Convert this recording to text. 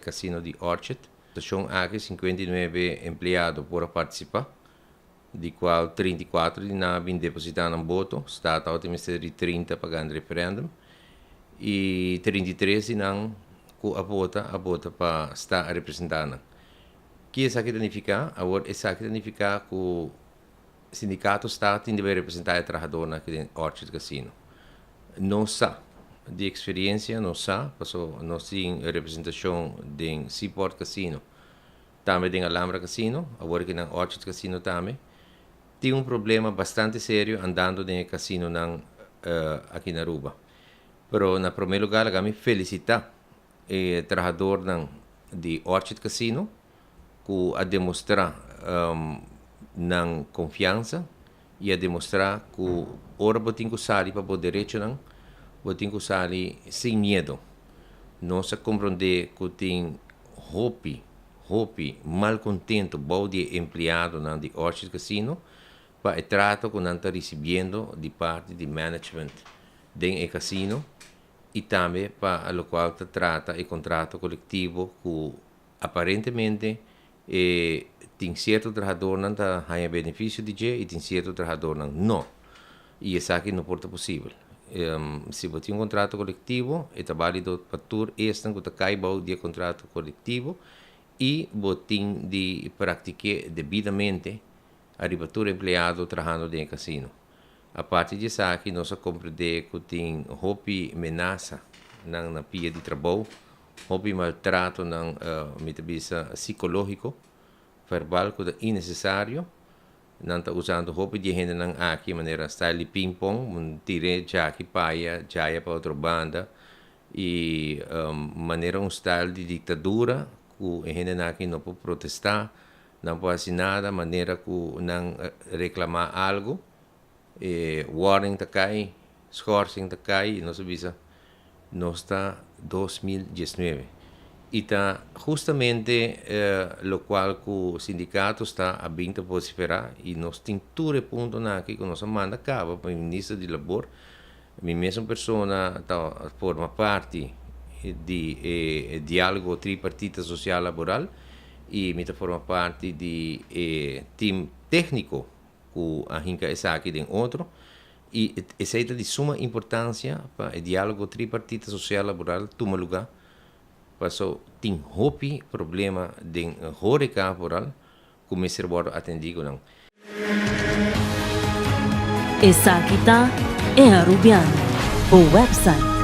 Casino di Orchard. Sono anche 59 empleados por participar, di qual 34 di navi depositano un voto, stato ao Ministério di 30 pagando referendum, e 33 di non a vota para estar representando. Que isso aqui significa? Agora, isso aqui significa que o sindicato está tem de representar o trabalhador naquele Orchard Casino. Não sabe de experiência, não sabe, passou nós temos representação de Seaport Casino, também de Alhambra Casino, agora que na Orchard Casino também. Tem problema bastante sério andando no casino aqui na Aruba. Pero, na primeiro lugar, eu me felicitar o trabalhador de Orchard Casino, que a demonstrar confiança e a demonstrar que ora botem que sair para o direito botem que sair sem medo. Não se compreender que tem hope mal contento bom de empregado de Orchard Casino para o trato que não está recebendo de parte do management do casino e também para o qual trata o contrato coletivo que aparentemente tem certo trabalhador que não tem benefício de dia e tem certo trabalhador que não. E isso aqui não pode possível. Se você tem um contrato coletivo, é válido para tudo este que cai de contrato coletivo e você tem de praticar devidamente a ribattura empregado trabalhando no casino. A parte disso aqui, nós compreendemos que tem roupa ameaça na pia de trabalho, roupa maltrato na metabisa psicológico, verbal que é innecessário, não está usando roupa de gente aqui de maneira style ping-pong, tire já aqui para outra banda, e maneira style de ditadura, que a gente aqui não pode protestar, não pode fazer nada, maneira que não reclamar algo, warning está cai, scoring está cai, nós avisa, nós está 2019. E está justamente o qual o sindicato está a vinta vociferar e nós temos todo ponto aqui que nós manda cabo para o ministro de Labor, a mesma pessoa forma parte de diálogo tripartita social laboral e me forma parte de time técnico que a gente está aqui dentro outro e essa é de suma importância para o diálogo tripartita social laboral tomar lugar. Passou tem problema de horeca laboral que me serve atendido não. Essa aqui é Arubiano, o website